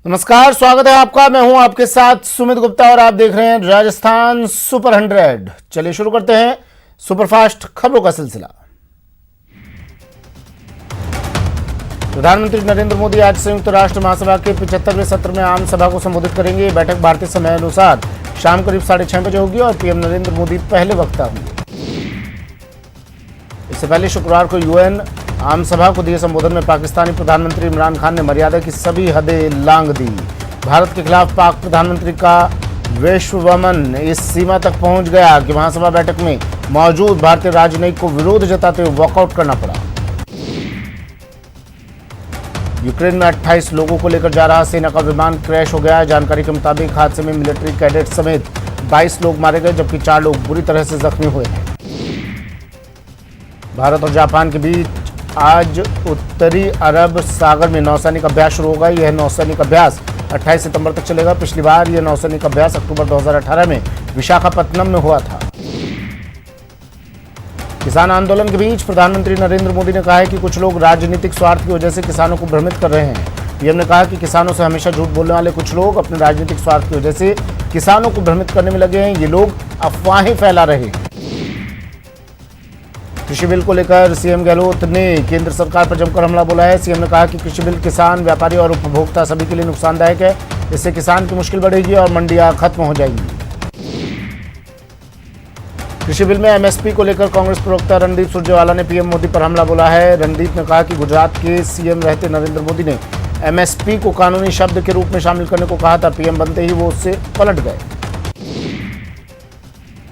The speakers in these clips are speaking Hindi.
नमस्कार, स्वागत है आपका। मैं हूं आपके साथ सुमित गुप्ता और आप देख रहे हैं राजस्थान सुपर 100। चलिए शुरू करते हैं सुपरफास्ट खबरों का सिलसिला। प्रधानमंत्री नरेंद्र मोदी आज संयुक्त राष्ट्र महासभा के 75वें सत्र में आम सभा को संबोधित करेंगे। बैठक भारतीय समय अनुसार शाम करीब 6:30 बजे होगी और पीएम नरेंद्र मोदी पहले वक्ता होंगे। इससे पहले शुक्रवार को यूएन आम सभा को दिए संबोधन में पाकिस्तानी प्रधानमंत्री इमरान खान ने मर्यादा की सभी हदें लांघ दी। भारत के खिलाफ पाक प्रधानमंत्री का विश्ववमन इस सीमा तक पहुंच गया कि महासभा बैठक में मौजूद भारतीय राजनयिक को विरोध जताते हुए वॉकआउट करना पड़ा। यूक्रेन में 28 लोगों को लेकर जा रहा सेना का विमान क्रैश हो गया। जानकारी के मुताबिक हादसे में मिलिट्री कैडेट समेत 22 लोग मारे गए, जबकि 4 लोग बुरी तरह से जख्मी हुए हैं। भारत और जापान के बीच आज उत्तरी अरब सागर में नौसैनिक अभ्यास शुरू होगा। यह नौसैनिक अभ्यास 28 सितंबर तक चलेगा। पिछली बार यह नौसैनिक अभ्यास अक्टूबर 2018 में विशाखापत्तनम में हुआ था। किसान आंदोलन के बीच प्रधानमंत्री नरेंद्र मोदी ने कहा है कि कुछ लोग राजनीतिक स्वार्थ की वजह से किसानों को भ्रमित कर रहे हैं। पीएम ने कहा कि किसानों से हमेशा झूठ बोलने वाले कुछ लोग अपने राजनीतिक स्वार्थ की वजह से किसानों को भ्रमित करने में लगे हैं। ये लोग अफवाहें फैला रहे हैं। कृषि बिल को लेकर सीएम गहलोत ने केंद्र सरकार पर जमकर हमला बोला है। सीएम ने कहा कि कृषि बिल किसान, व्यापारी और उपभोक्ता सभी के लिए नुकसानदायक है। इससे किसान की मुश्किल बढ़ेगी और मंडियां खत्म हो जाएंगी। कृषि बिल में एमएसपी को लेकर कांग्रेस प्रवक्ता रणदीप सुरजेवाला ने पीएम मोदी पर हमला बोला है। रणदीप ने कहा कि गुजरात के सीएम रहते नरेंद्र मोदी ने एमएसपी को कानूनी शब्द के रूप में शामिल करने को कहा था। पीएम बनते ही वो उससे पलट गए।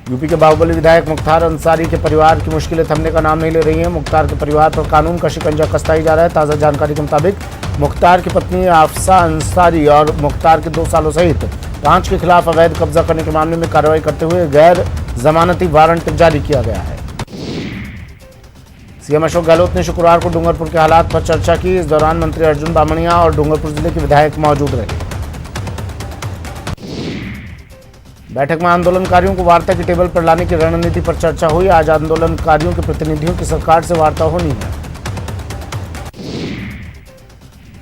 यूपी के बाहुबली विधायक मुख्तार अंसारी के परिवार की मुश्किलें थमने का नाम नहीं ले रही हैं। मुख्तार के परिवार पर कानून का शिकंजा कसता ही जा रहा है। ताज़ा जानकारी के मुताबिक मुख्तार की पत्नी आफसा अंसारी और मुख्तार के 2 सालों सहित 5 के खिलाफ अवैध कब्जा करने के मामले में कार्रवाई करते हुए गैर जमानती वारंट जारी किया गया है। सीएम अशोक गहलोत ने शुक्रवार को डूंगरपुर के हालात पर चर्चा की। इस दौरान मंत्री अर्जुन बामणिया और डूंगरपुर जिले के विधायक मौजूद रहे। बैठक में आंदोलनकारियों को वार्ता की टेबल पर लाने की रणनीति पर चर्चा हुई। आज आंदोलनकारियों के प्रतिनिधियों की सरकार से वार्ता होनी है।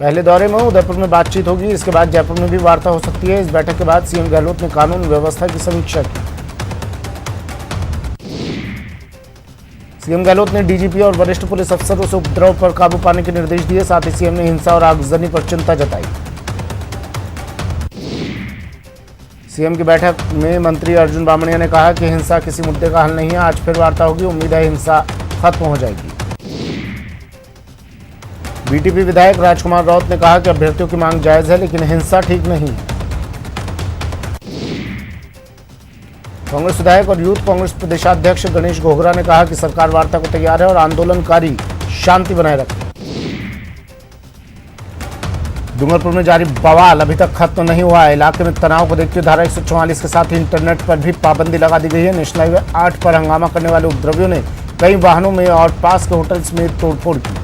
पहले दौरे में उदयपुर में बातचीत होगी, इसके बाद जयपुर में भी वार्ता हो सकती है। इस बैठक के बाद सीएम गहलोत ने कानून व्यवस्था की समीक्षा की। सीएम गहलोत ने डीजीपी और वरिष्ठ पुलिस अफसरों से उपद्रव पर काबू पाने के निर्देश दिए। साथ ही सीएम ने हिंसा और आगजनी पर चिंता जताई। सीएम की बैठक में मंत्री अर्जुन बामणिया ने कहा कि हिंसा किसी मुद्दे का हल नहीं है। आज फिर वार्ता होगी, उम्मीद है हिंसा खत्म हो जाएगी। बीटीपी विधायक राजकुमार राउत ने कहा कि अभ्यर्थियों की मांग जायज है, लेकिन हिंसा ठीक नहीं है। कांग्रेस विधायक और यूथ कांग्रेस प्रदेशाध्यक्ष गणेश घोगरा ने कहा कि सरकार वार्ता को तैयार है और आंदोलनकारी शांति बनाए रखें। डूंगरपुर में जारी बवाल अभी तक खत्म नहीं हुआ है। इलाके में तनाव को देखते हुए धारा 144 के साथ ही इंटरनेट पर भी पाबंदी लगा दी गई है। नेशनल हाईवे 8 पर हंगामा करने वाले उपद्रवियों ने कई वाहनों में और पास के होटल्स में तोड़फोड़ की।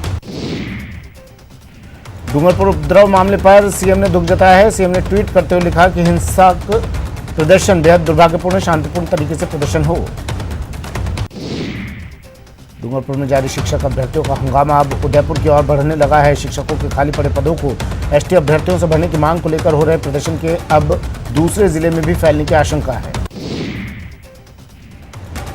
डूंगरपुर उपद्रव मामले पर सीएम ने दुख जताया है। सीएम ने ट्वीट करते हुए लिखा कि हिंसक प्रदर्शन बेहद दुर्भाग्यपूर्ण, शांतिपूर्ण तरीके से प्रदर्शन हो। डूंगरपुर में जारी शिक्षक अभ्यर्थियों का हंगामा अब उदयपुर की ओर बढ़ने लगा है। शिक्षकों के खाली पड़े पदों को एसटी अभ्यर्थियों से भरने की मांग को लेकर हो रहे प्रदर्शन के अब दूसरे जिले में भी फैलने की आशंका है।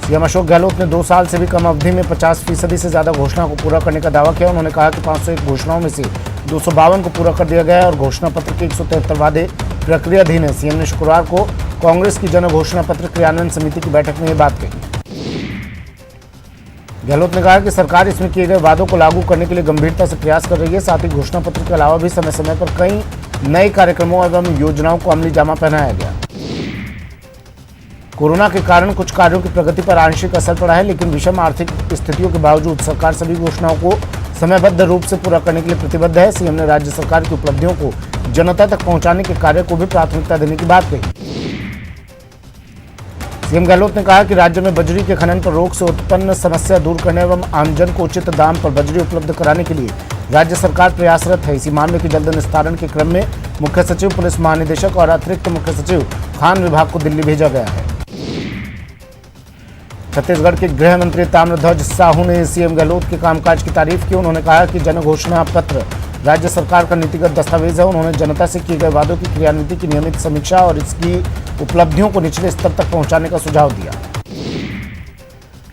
सीएम अशोक गहलोत ने 2 साल से भी कम अवधि में 50% से ज्यादा घोषणा को पूरा करने का दावा किया। उन्होंने कहा कि 501 घोषणाओं में से 252 को पूरा कर दिया गया है और घोषणा पत्र के 173 वादे प्रक्रियाधीन है। सीएम ने शुक्रवार को कांग्रेस की जन घोषणा पत्र क्रियान्वयन समिति की बैठक में यह बात कही। गहलोत ने कहा कि सरकार इसमें किए गए वादों को लागू करने के लिए गंभीरता से प्रयास कर रही है। साथ ही घोषणा पत्र के अलावा भी समय समय पर कई नए कार्यक्रमों एवं योजनाओं को अमली जामा पहनाया गया। कोरोना के कारण कुछ कार्यों की प्रगति पर आंशिक असर पड़ा है, लेकिन विषम आर्थिक स्थितियों के बावजूद सरकार सभी घोषणाओं को समयबद्ध रूप से पूरा करने के लिए प्रतिबद्ध है। सीएम ने राज्य सरकार की उपलब्धियों को जनता तक पहुंचाने के कार्य को भी प्राथमिकता देने की बात कही। सीएम गहलोत ने कहा कि राज्य में बजरी के खनन पर रोक से उत्पन्न समस्या दूर करने एवं आमजन को उचित दाम पर बजरी उपलब्ध कराने के लिए राज्य सरकार प्रयासरत है। इसी मामले के जल्द निस्तारण के क्रम में मुख्य सचिव, पुलिस महानिदेशक और अतिरिक्त मुख्य सचिव खान विभाग को दिल्ली भेजा गया है। छत्तीसगढ़ के गृह मंत्री ताम्रध्वज साहू ने सीएम गहलोत के कामकाज की तारीफ की। उन्होंने कहा कि जन घोषणा पत्र राज्य सरकार का नीतिगत दस्तावेज है। उन्होंने जनता से किए गए वादों की क्रियान्विति की नियमित समीक्षा और इसकी उपलब्धियों को निचले स्तर तक पहुंचाने का सुझाव दिया।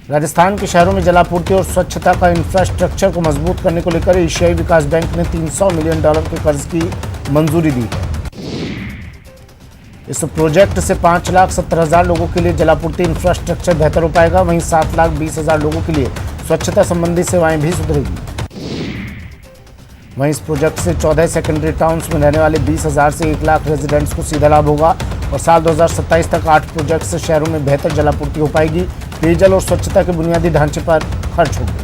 राजस्थान के शहरों में जलापूर्ति और स्वच्छता का इंफ्रास्ट्रक्चर को मजबूत करने को लेकर एशियाई विकास बैंक ने $300 मिलियन के कर्ज की मंजूरी दी है। इस प्रोजेक्ट से 5,70,000 लोगों के लिए जलापूर्ति इंफ्रास्ट्रक्चर बेहतर हो पाएगा। वहीं 7,20,000 लोगों के लिए स्वच्छता संबंधी सेवाएं भी सुधरेगी। वहीं इस प्रोजेक्ट से 14 सेकेंडरी टाउन्स में रहने वाले 20,000 से 1 लाख रेजिडेंट्स को सीधा लाभ होगा और साल 2027 तक 8 प्रोजेक्ट से शहरों में बेहतर जलापूर्ति हो पाएगी। पेयजल और स्वच्छता के बुनियादी ढांचे पर खर्च होगी।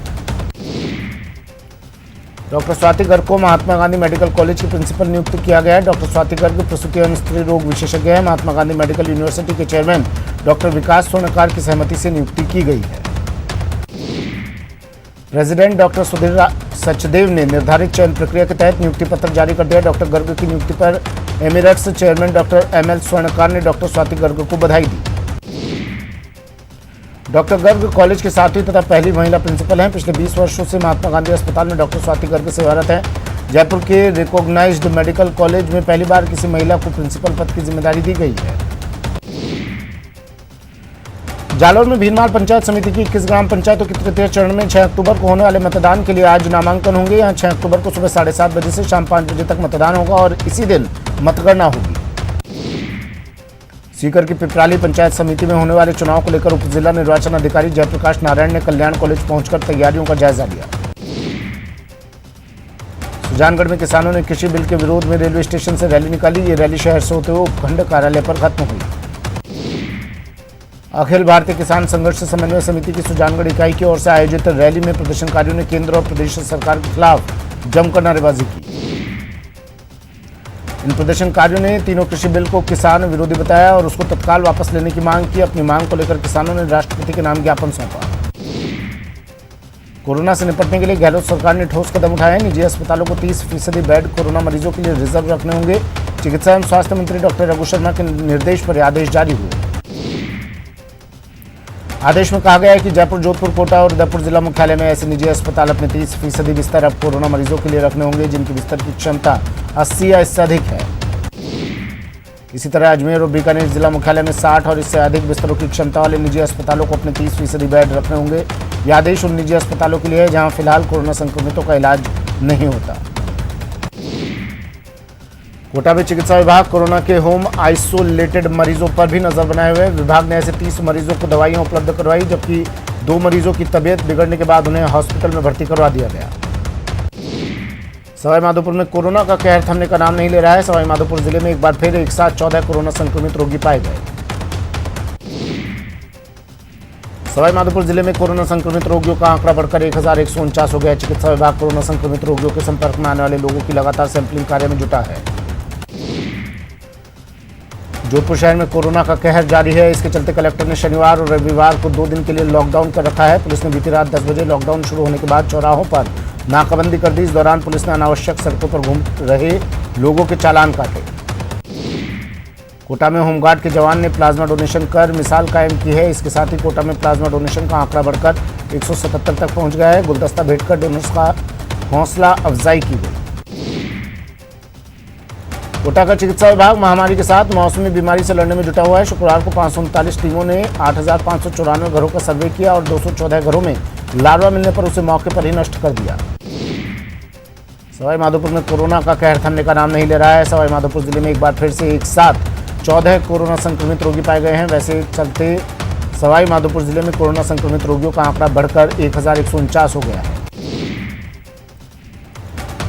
डॉक्टर स्वाति गर्ग को महात्मा गांधी मेडिकल कॉलेज की प्रिंसिपल नियुक्त किया गया है। डॉक्टर स्वाति गर्ग प्रसूति एवं स्त्री रोग विशेषज्ञ है। महात्मा गांधी मेडिकल यूनिवर्सिटी के चेयरमैन डॉक्टर विकास स्वर्णकार की सहमति से नियुक्ति की गई है। प्रेसिडेंट डॉक्टर सुधीर सचदेव ने निर्धारित चयन प्रक्रिया के तहत नियुक्ति पत्र जारी कर दिया। डॉक्टर गर्ग की नियुक्ति पर एमिरेट्स चेयरमैन डॉक्टर ML स्वर्णकार ने डॉक्टर स्वाति गर्ग को बधाई दी। डॉक्टर गर्ग कॉलेज के 7वीं तथा पहली महिला प्रिंसिपल हैं। पिछले 20 वर्षों से महात्मा गांधी अस्पताल में डॉक्टर स्वाति गर्ग सेवारत हैं। जयपुर के रिकॉग्नाइज्ड मेडिकल कॉलेज में पहली बार किसी महिला को प्रिंसिपल पद की जिम्मेदारी दी गई है। जालौर में भीनमाल पंचायत समिति की 21 ग्राम पंचायतों के तृतीय चरण में 6 अक्टूबर को होने वाले मतदान के लिए आज नामांकन होंगे। यहाँ 6 अक्टूबर को सुबह 7:30 बजे से शाम 5 बजे तक मतदान होगा और इसी दिन मतगणना होगी। सीकर की पिपराली पंचायत समिति में होने वाले चुनाव को लेकर उप जिला निर्वाचन अधिकारी जयप्रकाश नारायण ने कल्याण कॉलेज पहुंचकर तैयारियों का जायजा लिया। सुजानगढ़ में किसानों ने कृषि बिल के विरोध में रेलवे स्टेशन से रैली निकाली। ये रैली शहर से होते हुए उपखंड कार्यालय पर खत्म हुई। अखिल भारतीय किसान संघर्ष समन्वय समिति की सुजानगढ़ इकाई की ओर से आयोजित रैली में प्रदर्शनकारियों ने केंद्र और प्रदेश सरकार के खिलाफ जमकर नारेबाजी की। इन प्रदर्शनकारियों ने तीनों कृषि बिल को किसान विरोधी बताया और उसको तत्काल वापस लेने की मांग की। अपनी मांग को लेकर किसानों ने राष्ट्रपति के नाम ज्ञापन सौंपा। कोरोना से निपटने के लिए गहलोत सरकार ने ठोस कदम उठाए हैं। निजी अस्पतालों को 30% बेड कोरोना मरीजों के लिए रिजर्व रखने होंगे। चिकित्सा एवं स्वास्थ्य मंत्री डॉक्टर रघु शर्मा के निर्देश पर आदेश जारी हुए। आदेश में कहा गया है कि जयपुर, जोधपुर, कोटा और उदयपुर जिला मुख्यालय में ऐसे निजी अस्पताल अपने 30% बिस्तर अब कोरोना मरीजों के लिए रखने होंगे जिनकी बिस्तर की क्षमता 80 या इससे अधिक है। इसी तरह अजमेर और बीकानेर जिला मुख्यालय में 60 और इससे अधिक बिस्तरों की क्षमता वाले निजी अस्पतालों को अपने 30% बेड रखने होंगे। यह आदेश उन निजी अस्पतालों के लिए है जहां फिलहाल कोरोना संक्रमितों का इलाज नहीं होता। कोटा में चिकित्सा विभाग कोरोना के होम आइसोलेटेड मरीजों पर भी नजर बनाए हुए। विभाग ने ऐसे 30 मरीजों को दवाइयां उपलब्ध करवाई, जबकि 2 मरीजों की तबीयत बिगड़ने के बाद उन्हें हॉस्पिटल में भर्ती करवा दिया गया। सवाईमाधोपुर में कोरोना का कहर थमने का नाम नहीं ले रहा है। सवाईमाधोपुर जिले में एक बार फिर एक साथ 14 कोरोना संक्रमित रोगी पाए गए। सवाईमाधोपुर जिले में कोरोना संक्रमित रोगियों का आंकड़ा बढ़कर 1,149 हो गया। चिकित्सा विभाग कोरोना संक्रमित रोगियों के संपर्क में आने वाले लोगों की लगातार सैंपलिंग कार्य में जुटा है। जोधपुर शहर में कोरोना का कहर जारी है। इसके चलते कलेक्टर ने शनिवार और रविवार को 2 दिन के लिए लॉकडाउन कर रखा है। पुलिस ने बीती रात 10 बजे लॉकडाउन शुरू होने के बाद चौराहों पर नाकाबंदी कर दी। इस दौरान पुलिस ने अनावश्यक सड़कों पर घूम रहे लोगों के चालान काटे। कोटा में होमगार्ड के जवान ने प्लाज्मा डोनेशन कर मिसाल कायम की है। इसके साथ ही कोटा में प्लाज्मा डोनेशन का आंकड़ा बढ़कर 177 तक पहुंच गया है। गुलदस्ता भेंटकर डोनर्स का हौसला अफजाई की गई। कोटा का चिकित्सा विभाग महामारी के साथ मौसमी बीमारी से लड़ने में जुटा हुआ है। शुक्रवार को 539 टीमों ने 8,594 घरों का सर्वे किया और 214 घरों में लार्वा मिलने पर उसे मौके पर ही नष्ट कर दिया। सवाईमाधोपुर में कोरोना का कहर थमने का नाम नहीं ले रहा है। सवाईमाधोपुर जिले में एक बार फिर से एक साथ 14 कोरोना संक्रमित रोगी पाए गए हैं। वैसे चलते सवाईमाधोपुर जिले में कोरोना संक्रमित रोगियों का आंकड़ा बढ़कर 1,149 हो गया है।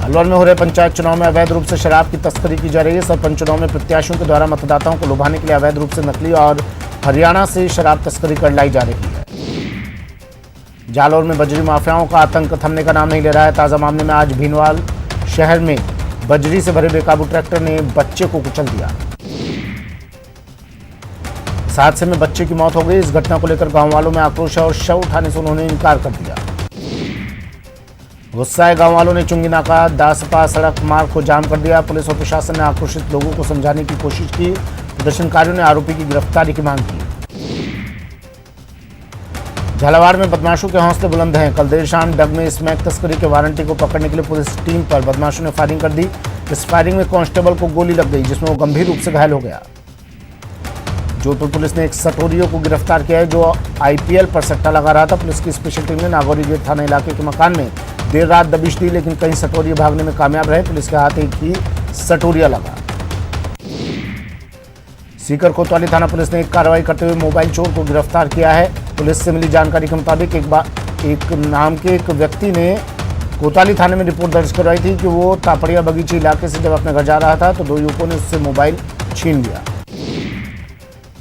अलवर में हो रहे पंचायत चुनाव में अवैध रूप से शराब की तस्करी की जा रही है। सरपंच चुनाव में प्रत्याशियों के द्वारा मतदाताओं को लुभाने के लिए अवैध रूप से नकली और हरियाणा से शराब तस्करी कर लाई जा रही है। जालौर में बजरी माफियाओं का आतंक थमने का नाम नहीं ले रहा है। ताजा मामले में आज भीनवाल शहर में बजरी से भरे बेकाबू ट्रैक्टर ने बच्चे को कुचल दिया। इस हादसे में बच्चे की मौत हो गई। इस घटना को लेकर गांव वालों में आक्रोश है और शव उठाने से उन्होंने इनकार कर दिया। गुस्साए गांव वालों ने चुंगी नाका दासपा सड़क मार्ग को जाम कर दिया। पुलिस और प्रशासन ने आक्रोशित लोगों को समझाने की कोशिश की। प्रदर्शनकारियों ने आरोपी की गिरफ्तारी की मांग की। झालावाड़ में बदमाशों के हौसले बुलंद हैं। कल देर शाम डग में स्मैक तस्करी के वारंटी को पकड़ने के लिए पुलिस टीम पर बदमाशों ने फायरिंग कर दी। इस फायरिंग में कांस्टेबल को गोली लग गई, जिसमें वो गंभीर रूप से घायल हो गया। जोधपुर पुलिस ने एक सटोरियो को गिरफ्तार किया है, जो आईपीएल पर सट्टा लगा रहा था। पुलिस की स्पेशल टीम ने नागौरी गेट थाना इलाके के मकान में देर रात दबिश दी, लेकिन कई सटोरिये भागने में कामयाब रहे। पुलिस के हाथ एक ही सटोरिया लगा। सीकर कोतवाली थाना पुलिस ने एक कार्रवाई करते हुए मोबाइल चोर को गिरफ्तार किया है। पुलिस से मिली जानकारी के मुताबिक एक नाम के एक व्यक्ति ने कोतवाली थाने में रिपोर्ट दर्ज करवाई थी कि वो तापड़िया बगीची इलाके से जब अपने घर जा रहा था तो दो युवकों ने उससे मोबाइल छीन लिया।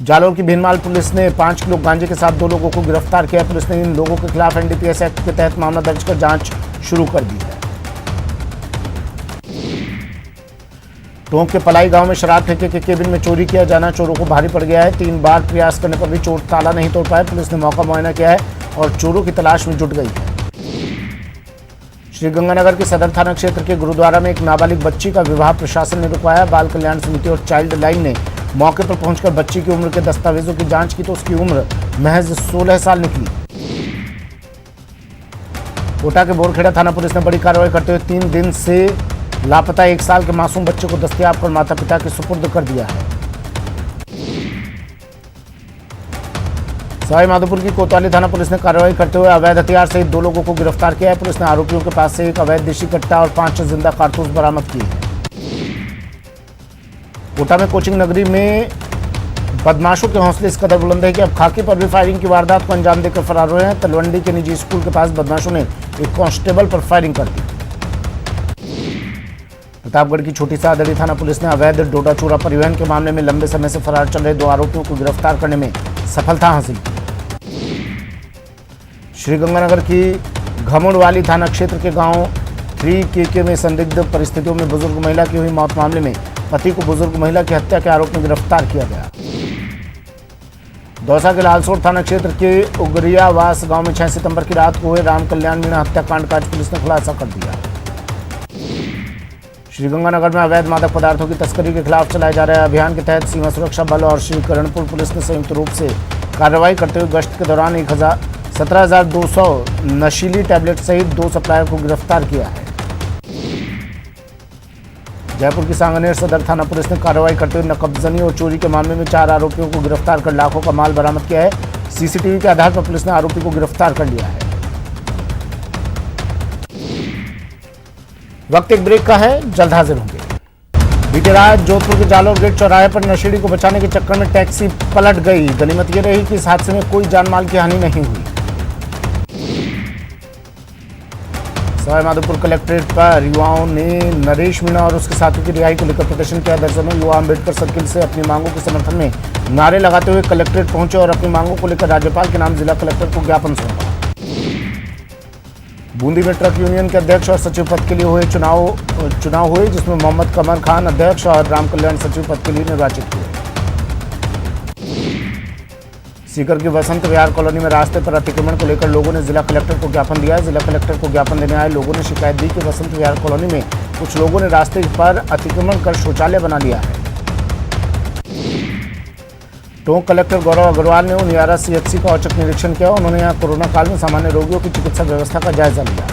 जालोर की भीनमाल पुलिस ने 5 किलो गांजे के साथ 2 लोगों को गिरफ्तार किया। पुलिस ने इन लोगों के खिलाफ एनडीपीएस एक्ट के तहत मामला दर्ज कर जांच शुरू कर दी है। टोंक के पलाई गांव में शराब ठेके के केबिन में चोरी किया जाना चोरों को भारी पड़ गया है। 3 बार प्रयास करने पर भी चोर ताला नहीं तोड़ पाए। पुलिस ने मौका मुआयना किया है और चोरों की तलाश में जुट गई है। श्रीगंगानगर के सदर थाना क्षेत्र के गुरुद्वारा में एक नाबालिग बच्ची का विवाह प्रशासन ने रुकवाया। बाल कल्याण समिति और चाइल्ड लाइन ने मौके पर पहुंचकर बच्ची की उम्र के दस्तावेजों की जांच की तो उसकी उम्र महज 16 साल निकली। कोटा के बोरखेड़ा थाना पुलिस ने बड़ी कार्रवाई करते हुए 3 दिन से लापता 1 साल के मासूम बच्चे को दस्तयाब कर माता पिता के सुपुर्द कर दिया है। सवाई माधोपुर की कोतवाली थाना पुलिस ने कार्रवाई करते हुए अवैध हथियार सहित 2 लोगों को गिरफ्तार किया है। पुलिस ने आरोपियों के पास से एक अवैध देशी कट्टा और 5 जिंदा कारतूस बरामद किए हैं। कोटा में कोचिंग नगरी में बदमाशों के हौसले इस कदर बुलंद है कि अब खाकी पर भी फायरिंग की वारदात को अंजाम देकर फरार हुए हैं। तलवंडी के निजी स्कूल के पास बदमाशों ने एक कांस्टेबल पर फायरिंग कर दी। प्रतापगढ़ की छोटी सादड़ी थाना पुलिस ने अवैध डोडा चूरा परिवहन के मामले में लंबे समय से फरार चल रहे 2 आरोपियों को गिरफ्तार करने में सफलता हासिल की। श्रीगंगानगर की घमुड़वाली थाना क्षेत्र के गांव 3KK में संदिग्ध परिस्थितियों में बुजुर्ग महिला की हुई मौत मामले में पति को बुजुर्ग महिला की हत्या के आरोप में गिरफ्तार किया गया। दौसा के लालसोट थाना क्षेत्र के उगरियावास गांव में 6 सितंबर की रात को हुए राम कल्याण मीणा हत्याकांड का पुलिस ने खुलासा कर दिया। श्रीगंगानगर में अवैध मादक पदार्थों की तस्करी के खिलाफ चलाए जा रहे अभियान के तहत सीमा सुरक्षा बल और श्रीकरणपुर पुलिस ने संयुक्त रूप से कार्रवाई करते हुए गश्त के दौरान 17,200 नशीली टैबलेट सहित 2 सप्लायर को गिरफ्तार किया है। जयपुर की सांगनेर सदर थाना पुलिस ने कार्रवाई करते हुए नकबजनी और चोरी के मामले में 4 आरोपियों को गिरफ्तार कर लाखों का माल बरामद किया है। सीसीटीवी के आधार पर पुलिस ने आरोपी को गिरफ्तार कर लिया है। वक्त एक ब्रेक का है, जल्द हाजिर होंगे। बीती रात जोधपुर के जालोर गेट चौराहे पर नशेड़ी को बचाने के चक्कर में टैक्सी पलट गई। गनीमत ये रही कि इस हादसे में कोई जानमाल की हानि नहीं हुई। सवाई माधोपुर कलेक्ट्रेट पर युवाओं ने नरेश मीणा और उसके साथियों की रिहाई को लेकर प्रदर्शन किया। दर्जनों युवा अम्बेडकर सर्किल से अपनी मांगों के समर्थन में नारे लगाते हुए कलेक्ट्रेट पहुंचे और अपनी मांगों को लेकर राज्यपाल के नाम जिला कलेक्टर को ज्ञापन सौंपा। बूंदी में ट्रक यूनियन के अध्यक्ष और सचिव पद के लिए हुए चुनाव हुए, जिसमें मोहम्मद कमर खान अध्यक्ष और राम कल्याण सचिव पद के लिए निर्वाचित हुए। सीकर की वसंत विहार कॉलोनी में रास्ते पर अतिक्रमण को लेकर लोगों ने जिला कलेक्टर को ज्ञापन दिया। जिला कलेक्टर को ज्ञापन देने आए लोगों ने शिकायत दी कि वसंत विहार कॉलोनी में कुछ लोगों ने रास्ते पर अतिक्रमण कर शौचालय बना लिया है। टोंक कलेक्टर गौरव अग्रवाल ने उनियारा CHC का औचक निरीक्षण किया। उन्होंने यहां कोरोना काल में सामान्य रोगियों की चिकित्सा व्यवस्था का जायजा लिया।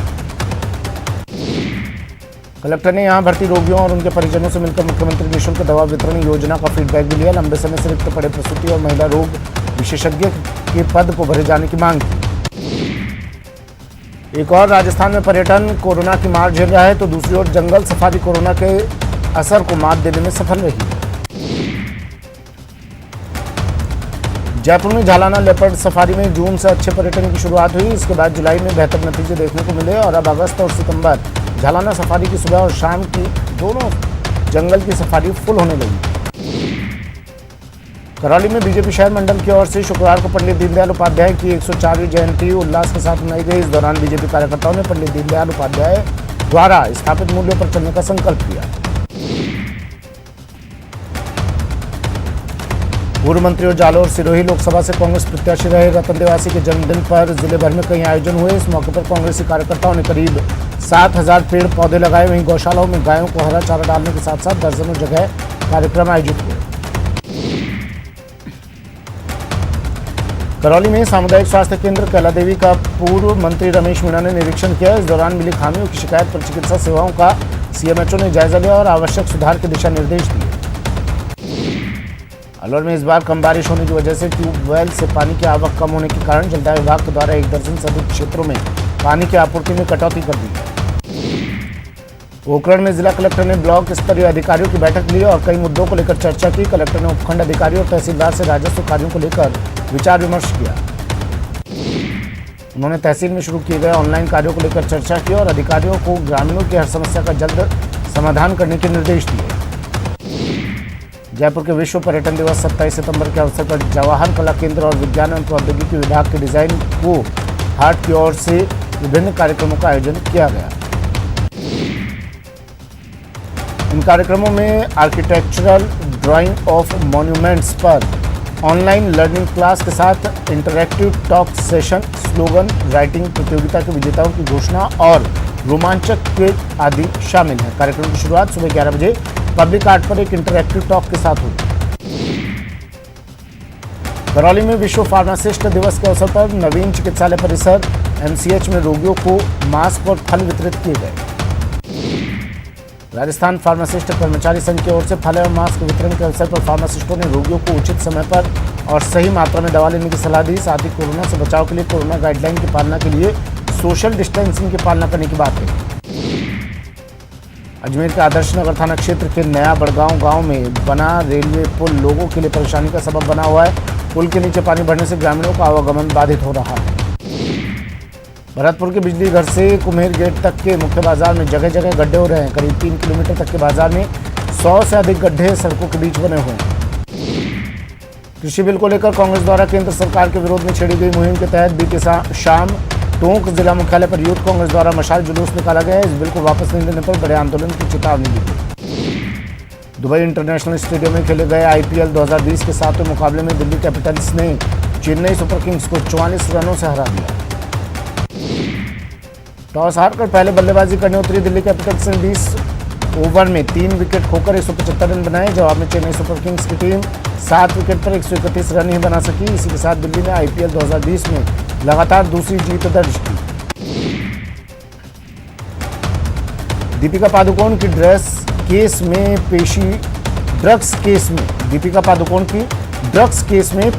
कलेक्टर ने यहां भर्ती रोगियों और उनके परिजनों से मिलकर मुख्यमंत्री निःशुल्क दवा वितरण योजना का फीडबैक भी लिया। लंबे समय से रिक्त पड़े प्रसूति और महिला रोग विशेषज्ञ के पद को भरे जाने की मांग की। एक और राजस्थान में पर्यटन कोरोना की मार झेल रहा है तो दूसरी ओर जंगल सफारी कोरोना के असर को मात देने में सफल रही। जयपुर में झालाना लेपर्ड सफारी में जून से अच्छे पर्यटन की शुरुआत हुई। इसके बाद जुलाई में बेहतर नतीजे देखने को मिले और अब अगस्त और सितंबर झालाना सफारी की सुबह और शाम की दोनों जंगल की सफारी फुल होने लगी। करौली में बीजेपी शहर मंडल की ओर से शुक्रवार को पंडित दीनदयाल उपाध्याय की 104वीं जयंती उल्लास के साथ मनाई गई। इस दौरान बीजेपी कार्यकर्ताओं ने पंडित दीनदयाल उपाध्याय द्वारा स्थापित मूल्यों पर चलने का संकल्प किया। पूर्व मंत्री और जालोर सिरोही लोकसभा से कांग्रेस प्रत्याशी रहे रतन देवासी के जन्मदिन पर जिले भर में कई आयोजन हुए। इस मौके पर कांग्रेसी कार्यकर्ताओं ने करीब 7,000 पेड़ पौधे लगाए। वहीं गौशालाओं में गायों को हरा चारा डालने के साथ साथ दर्जनों जगह कार्यक्रम आयोजित हुए। करौली में सामुदायिक स्वास्थ्य केंद्र कैला देवी का पूर्व मंत्री रमेश मीणा ने निरीक्षण किया। इस दौरान मिली खामियों की शिकायत पर चिकित्सा सेवाओं का सीएमएचओ ने जायजा लिया और आवश्यक सुधार के दिशा निर्देश दिए। अलवर में इस बार कम बारिश होने की वजह से ट्यूबवेल से पानी की आवक कम होने के कारण जलदाय विभाग के द्वारा 1 दर्जन से अधिक क्षेत्रों में पानी की आपूर्ति में कटौती कर दी है। पोखरण में जिला कलेक्टर ने ब्लॉक स्तरीय अधिकारियों की बैठक ली और कई मुद्दों को लेकर चर्चा की। कलेक्टर ने उपखंड अधिकारियों और तहसीलदार से राजस्व कार्यों को लेकर विचार विमर्श किया। उन्होंने तहसील में शुरू किए गए ऑनलाइन कार्यों को लेकर चर्चा की और अधिकारियों को ग्रामीणों की हर समस्या का जल्द समाधान करने के निर्देश दिए। जयपुर के विश्व पर्यटन दिवस 27 सितंबर के अवसर पर जवाहर कला केंद्र और विज्ञान एवं प्रौद्योगिकी विभाग के डिजाइन को हाट की ओर से विभिन्न कार्यक्रमों का आयोजन किया गया। इन कार्यक्रमों में आर्किटेक्चरल ड्राइंग ऑफ मॉन्यूमेंट्स पर ऑनलाइन लर्निंग क्लास के साथ interactive talk session, slogan writing प्रतियोगिता के विजेताओं की घोषणा और रोमांचक क्विज आदि शामिल है। कार्यक्रम की शुरुआत सुबह 11 बजे पब्लिक आर्ट पर एक इंटरैक्टिव टॉक के साथ हुई। करौली में विश्व फार्मासिस्ट दिवस के अवसर पर नवीन चिकित्सालय परिसर एमसीएच में रोगियों को मास्क और फल वितरित किए गए। राजस्थान फार्मासिस्ट कर्मचारी संघ की ओर से फल एवं मास्क वितरण के अवसर पर फार्मासिस्टों ने रोगियों को उचित समय पर और सही मात्रा में दवा लेने की सलाह दी। साथ ही कोरोना से बचाव के लिए कोरोना गाइडलाइन की पालना के लिए सोशल डिस्टेंसिंग की पालना करने की बात कही। अजमेर के आदर्श नगर थाना क्षेत्र के नया बड़गांव गांव में बना रेलवे पुल लोगों के लिए परेशानी का सबब बना हुआ है। पुल के नीचे पानी भरने से ग्रामीणों का आवागमन बाधित हो रहा है। भरतपुर के बिजली घर से कुम्हेर गेट तक के मुख्य बाजार में जगह जगह गड्ढे हो रहे हैं। करीब 3 किलोमीटर तक के बाजार में 100 से अधिक गड्ढे सड़कों के बीच बने हुए हैं। कृषि बिल को लेकर कांग्रेस द्वारा केंद्र सरकार के विरोध में छेड़ी गई मुहिम के तहत बीते शाम टोंक जिला मुख्यालय पर यूथ कांग्रेस द्वारा मशाल जुलूस निकाला गया। इस बिल को वापस नहीं लेने पर बड़े आंदोलन की चेतावनी दी गई। दुबई इंटरनेशनल स्टेडियम में खेले गए आईपीएल 2020 के 7वें मुकाबले में दिल्ली कैपिटल्स ने चेन्नई सुपर किंग्स को 44 रनों से हरा दिया। टॉस हारकर पहले बल्लेबाजी करने उतरी दिल्ली कैपिटल्स ने 20 ओवर में 3 विकेट खोकर 175 रन बनाए। जवाब में चेन्नई सुपर किंग्स की टीम 7 विकेट पर 131 रन ही बना सकी। इसी के साथ दिल्ली ने आईपीएल 2020 में लगातार दूसरी जीत दर्ज की। दीपिका पादुकोण की ड्रग्स केस में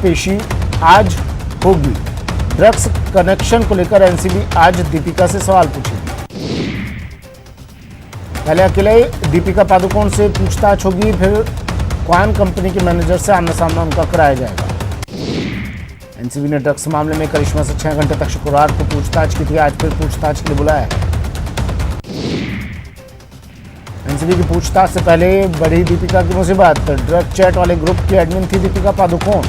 पेशी आज होगी। ड्रग्स कनेक्शन को लेकर एनसीबी आज दीपिका से सवाल पूछेगी। पहले अकेले दीपिका पादुकोण से पूछताछ होगी, फिर क्वान कंपनी के मैनेजर से आमना सामना उनका कराया जाएगा। एनसीबी ने ड्रग्स मामले में करिश्मा से 6 घंटे तक शुक्रवार को पूछताछ की थी। आज फिर पूछताछ के लिए बुलाया है। एनसीबी की पूछताछ से पहले बढ़ी दीपिका की मुसीबत। ड्रग चैट वाले ग्रुप की एडमिन थी दीपिका पादुकोण।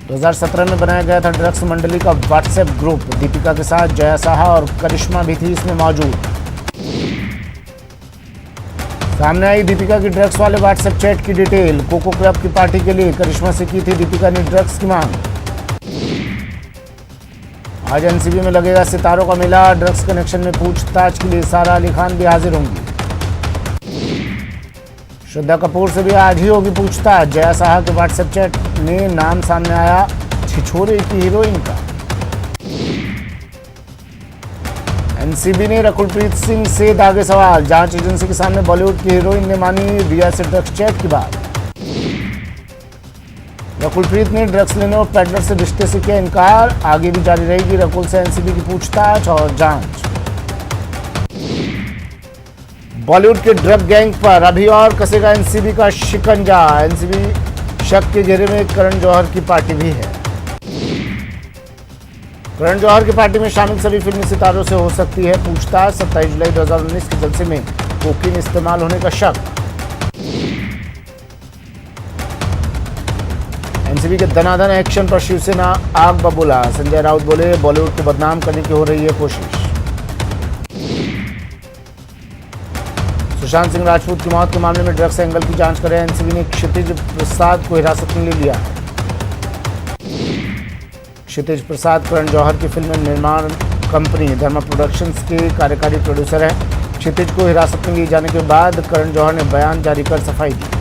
2017 में बनाया गया था ड्रग्स मंडली का व्हाट्सएप ग्रुप। दीपिका के साथ जया साहा और करिश्मा भी थी इसमें मौजूद। सामने आई दीपिका की ड्रग्स वाले व्हाट्सएप चैट की डिटेल। कोको क्लब की पार्टी के लिए करिश्मा से की थी दीपिका ने ड्रग्स की मांग। आज एनसीबी में लगेगा सितारों का मेला। ड्रग्स कनेक्शन में पूछताछ के लिए सारा अली खान भी हाजिर होंगी। श्रद्धा कपूर से भी आज ही होगी पूछताछ। जया साहा के व्हाट्सएप चैट में नाम सामने आया छिछोरे की हीरोइन का। एनसीबी ने रकुलप्रीत सिंह से दागे सवाल। जांच एजेंसी के सामने बॉलीवुड की हीरोइन ने मानी रिया से ड्रग्स चैट की बात। रकुलप्रीत ने ड्रग्स लेने और पेडलर से रिश्ते से किया इनकार। आगे भी जारी रहेगी रकुल से एनसीबी की पूछताछ और जांच। बॉलीवुड के ड्रग गैंग पर अभी और कसेगा एनसीबी का शिकंजा। एनसीबी शक के घेरे में करण जौहर की पार्टी भी है। करण जौहर की पार्टी में शामिल सभी फिल्मी सितारों से हो सकती है पूछताछ। 27 जुलाई 2019 के जलसे में कोकीन इस्तेमाल होने का शक। एनसीबी के धनाधन एक्शन पर शिवसेना आग बबूला। संजय राउत बोले बॉलीवुड को बदनाम करने की हो रही है कोशिश। सुशांत सिंह राजपूत की मौत के मामले में ड्रग्स एंगल की जांच कर एनसीबी ने क्षितिज प्रसाद को हिरासत में ले लिया है। क्षितिज प्रसाद करण जौहर की फिल्म निर्माण कंपनी धर्मा प्रोडक्शंस के कार्यकारी प्रोड्यूसर हैं। क्षितिज को हिरासत में लिए जाने के बाद करण जौहर ने बयान जारी कर सफाई दी।